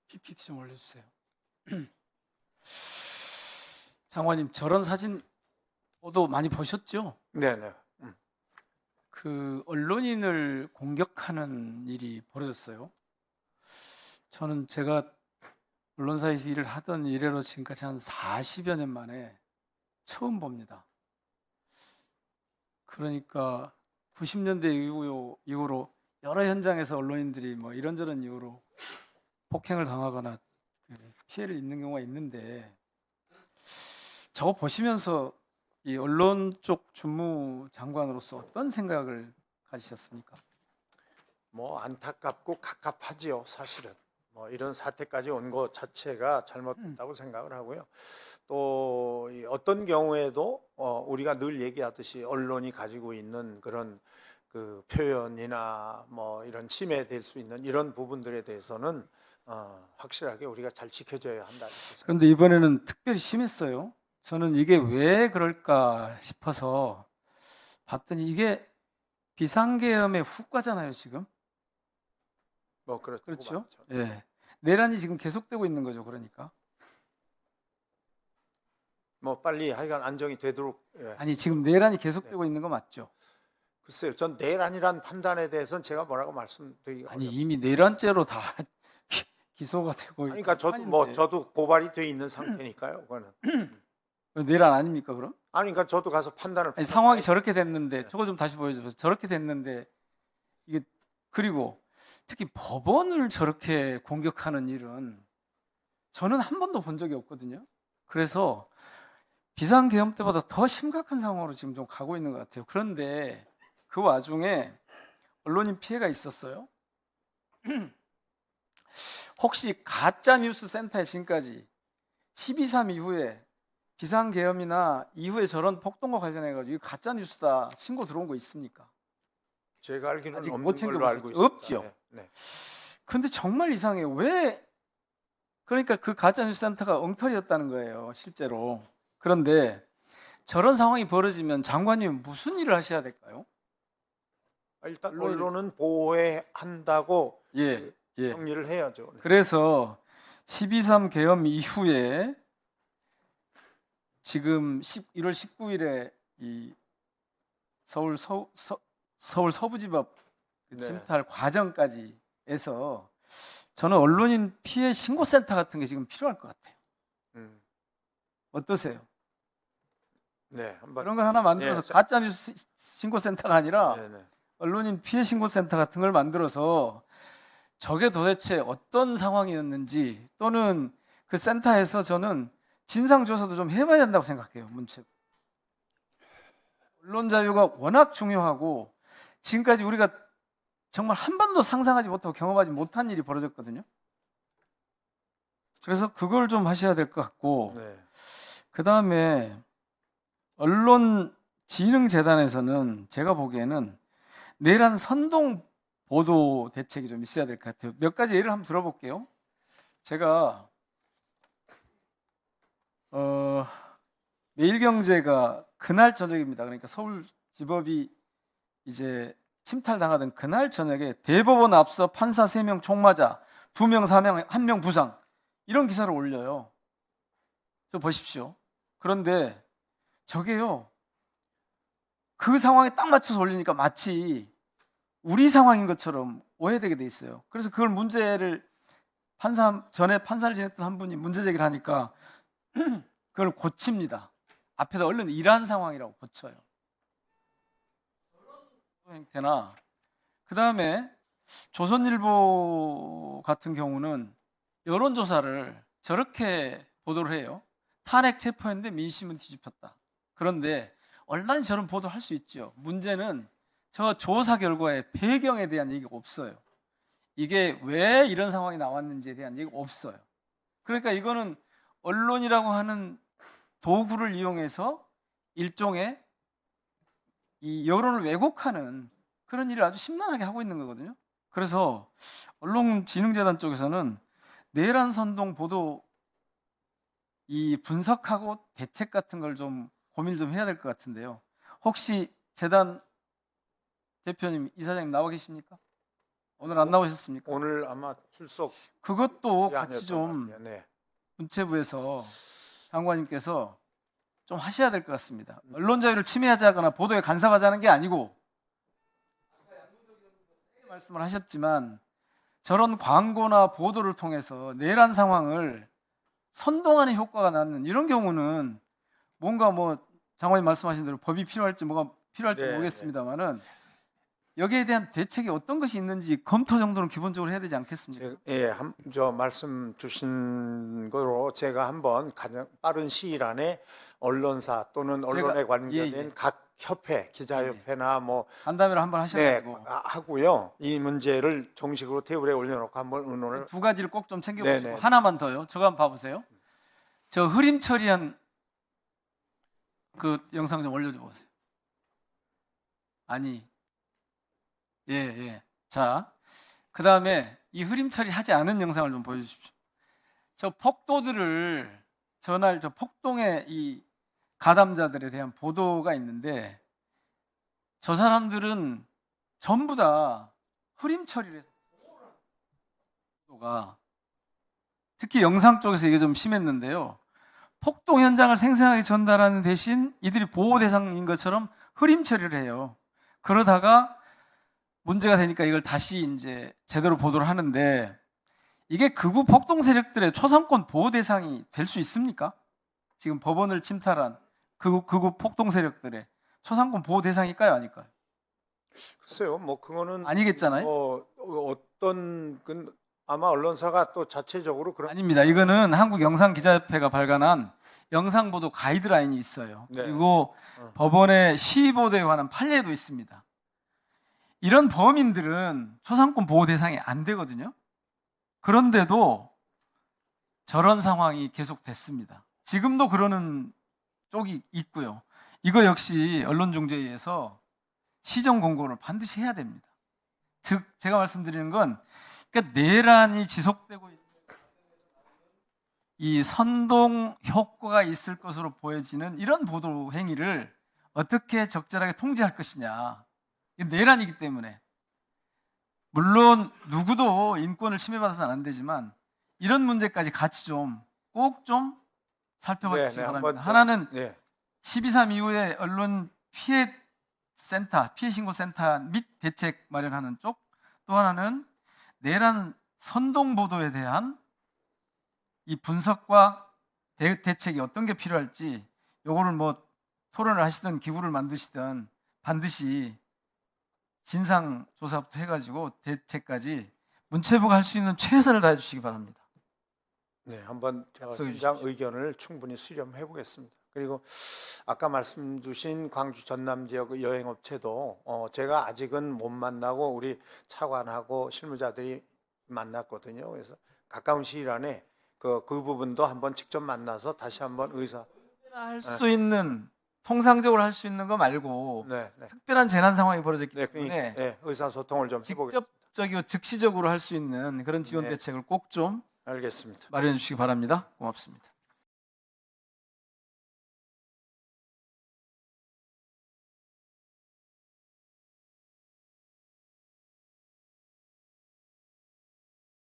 PPT 좀 올려주세요. 장관님, 저런 사진 보도 많이 보셨죠? 네네. 그 언론인을 공격하는 일이 벌어졌어요. 저는 제가 언론사에서 일을 하던 이래로 지금까지 한 40여 년 만에 처음 봅니다. 그러니까 90년대 이후로 여러 현장에서 언론인들이 뭐 이런저런 이유로 폭행을 당하거나 피해를 입는 경우가 있는데, 저거 보시면서 이 언론 쪽 주무장관으로서 어떤 생각을 가지셨습니까? 뭐 안타깝고 갑갑하지요, 사실은. 뭐 이런 사태까지 온 것 자체가 잘못됐다고 생각을 하고요. 또 이 어떤 경우에도 우리가 늘 얘기하듯이 언론이 가지고 있는 그런 그 표현이나 뭐 이런 침해될 수 있는 이런 부분들에 대해서는 확실하게 우리가 잘 지켜줘야 한다. 이렇게 생각합니다. 그런데 이번에는 특별히 심했어요. 저는 이게 왜 그럴까 싶어서 봤더니 이게 비상계엄의 후과잖아요, 지금. 뭐 그렇죠? 후반이죠. 예. 내란이 지금 계속되고 있는 거죠, 그러니까. 뭐 빨리 하여간 안정이 되도록. 예. 아니, 지금 내란이 계속되고 있는 거 맞죠? 글쎄요, 전 내란이란 판단에 대해서는 제가 뭐라고 말씀드리기가 아니, 어렵습니다. 이미 내란죄로 다 기소가 되고 아니, 그러니까 판인데. 저도 고발이 돼 있는 상태니까요. 그거는. 내란 아닙니까, 그럼? 아니, 그러니까 저도 가서 판단을. 아니, 상황이 받아봐야 저렇게 됐는데, 네. 저거 좀 다시 보여주세요. 저렇게 됐는데, 이게, 그리고 특히 법원을 저렇게 공격하는 일은 저는 한 번도 본 적이 없거든요. 그래서 비상계엄 때보다 더 심각한 상황으로 지금 좀 가고 있는 것 같아요. 그런데 그 와중에 언론인 피해가 있었어요. 혹시 가짜뉴스 센터에 지금까지 12.3 이후에 비상계엄이나 이후에 저런 폭동과 관련해가지고 가짜뉴스다 신고 들어온 거 있습니까? 제가 알기로는 아직 없는 못 걸로 알고 챙겨보셨죠? 있습니다. 없죠? 네, 네. 근데 정말 이상해요. 왜? 그러니까 그 가짜뉴스 센터가 엉터리였다는 거예요, 실제로. 그런데 저런 상황이 벌어지면 장관님 무슨 일을 하셔야 될까요? 일단 언론인을- 언론은 보호해야 한다고 예, 예. 정리를 해야죠. 네. 그래서 12.3 계엄 이후에 지금 1월 19일에 이 서울 서부지법 그 네. 침탈 과정까지 해서 저는 언론인 피해 신고센터 같은 게 지금 필요할 것 같아요. 음, 어떠세요? 네, 한번. 그런 걸 하나 만들어서 예, 가짜뉴스 신고센터가 아니라 네, 네. 언론인 피해 신고센터 같은 걸 만들어서 저게 도대체 어떤 상황이었는지, 또는 그 센터에서 저는 진상조사도 좀 해봐야 된다고 생각해요. 문책. 언론 자유가 워낙 중요하고 지금까지 우리가 정말 한 번도 상상하지 못하고 경험하지 못한 일이 벌어졌거든요. 그래서 그걸 좀 하셔야 될 것 같고, 네. 그 다음에 언론진흥재단에서는 제가 보기에는 내란 선동 보도 대책이 좀 있어야 될 것 같아요. 몇 가지 예를 한번 들어볼게요. 제가 매일경제가 그날 저녁입니다. 그러니까 서울지법이 이제 침탈당하던 그날 저녁에 대법원 앞서 판사 3명 총 맞아 2명 사망 1명 부상, 이런 기사를 올려요. 저 보십시오. 그런데 저게요, 그 상황에 딱 맞춰서 올리니까 마치 우리 상황인 것처럼 오해되게 돼 있어요. 그래서 그걸 문제를 전에 판사를 지냈던 한 분이 문제 제기를 하니까 그걸 고칩니다. 앞에다 얼른 이러한 상황이라고 고쳐요. 행태나, 그 다음에 조선일보 같은 경우는 여론조사를 저렇게 보도를 해요. 탄핵 체포했는데 민심은 뒤집혔다. 그런데 얼마나 저런 보도를 할 수 있죠. 문제는 저 조사 결과의 배경에 대한 얘기가 없어요. 이게 왜 이런 상황이 나왔는지에 대한 얘기가 없어요. 그러니까 이거는 언론이라고 하는 도구를 이용해서 일종의 이 여론을 왜곡하는 그런 일을 아주 심란하게 하고 있는 거거든요. 그래서 언론진흥재단 쪽에서는 내란 선동 보도 이 분석하고 대책 같은 걸 좀 고민을 좀 해야 될 것 같은데요. 혹시 재단 대표님, 이사장님 나와 계십니까? 오늘 안 나오셨습니까? 오늘 아마 출석 그것도 같이 아니었던 것 좀 같아요. 네. 문체부에서 장관님께서 좀 하셔야 될 것 같습니다. 언론 자유를 침해하자거나 보도에 간섭하자는 게 아니고 말씀을 하셨지만 저런 광고나 보도를 통해서 내란 상황을 선동하는 효과가 나는 이런 경우는 뭔가 뭐 장관님 말씀하신 대로 법이 필요할지 뭐가 필요할지 네, 모르겠습니다만은 여기에 대한 대책이 어떤 것이 있는지 검토 정도는 기본적으로 해야 되지 않겠습니까? 예, 저 말씀 주신 거로 제가 한번 가장 빠른 시일 안에 언론사 또는 언론에 관계된 각 협회, 기자협회나 뭐 간담회를 한번 네, 하셔가지고 하고요. 이 문제를 정식으로 테이블에 올려놓고 한번 의논을. 두 가지를 꼭 좀 챙겨보시고 네네. 하나만 더요. 저거 한번 봐보세요. 저 흐림 처리한 그 영상 좀 올려줘 보세요. 아니, 예. 자, 그 다음에 이 흐림 처리하지 않은 영상을 좀 보여주십시오. 저 폭도들을 전날 저 폭동의 이 가담자들에 대한 보도가 있는데 저 사람들은 전부 다 흐림 처리를 해서 보도가 특히 영상 쪽에서 이게 좀 심했는데요. 폭동 현장을 생생하게 전달하는 대신 이들이 보호 대상인 것처럼 흐림 처리를 해요. 그러다가 문제가 되니까 이걸 다시 이제 제대로 보도를 하는데 이게 극우 폭동 세력들의 초상권 보호 대상이 될 수 있습니까? 지금 법원을 침탈한 극우 폭동 세력들의 초상권 보호 대상일까요, 아닐까요? 글쎄요, 뭐 그거는 아니겠잖아요. 어떤 아마 언론사가 또 자체적으로 그런. 아닙니다. 이거는 한국영상기자협회가 발간한 영상보도 가이드라인이 있어요. 네. 그리고 법원의 시위보도에 관한 판례도 있습니다. 이런 범인들은 초상권 보호 대상이 안 되거든요. 그런데도 저런 상황이 계속됐습니다. 지금도 그러는 쪽이 있고요. 이거 역시 언론중재위에서 시정 공고를 반드시 해야 됩니다. 즉 제가 말씀드리는 건 그러니까 내란이 지속되고 있는 이 선동 효과가 있을 것으로 보여지는 이런 보도 행위를 어떻게 적절하게 통제할 것이냐. 이게 내란이기 때문에 물론 누구도 인권을 침해받아서는 안 되지만 이런 문제까지 같이 좀 꼭 좀 살펴봐 주시기 바랍니다. 하나는 12.3 이후에 언론 피해 신고 센터 및 대책 마련하는 쪽, 또 하나는 내란 선동 보도에 대한 이 분석과 대책이 어떤 게 필요할지 요거를 뭐 토론을 하시든 기구를 만드시든 반드시 진상 조사부터 해가지고 대책까지 문체부가 할 수 있는 최선을 다해 주시기 바랍니다. 네, 한번 제가 현장 의견을 충분히 수렴해 보겠습니다. 그리고 아까 말씀 주신 광주 전남 지역 여행업체도 제가 아직은 못 만나고 우리 차관하고 실무자들이 만났거든요. 그래서 가까운 시일 안에 그 부분도 한번 직접 만나서 다시 한번 할 수 있는 통상적으로 할 수 있는 거 말고 특별한 재난 상황이 벌어졌기 때문에 의사소통을 좀 해보겠습니다. 직접적이고 즉시적으로 할 수 있는 그런 지원 대책을 꼭 좀 알겠습니다. 마련해 주시기 바랍니다. 고맙습니다.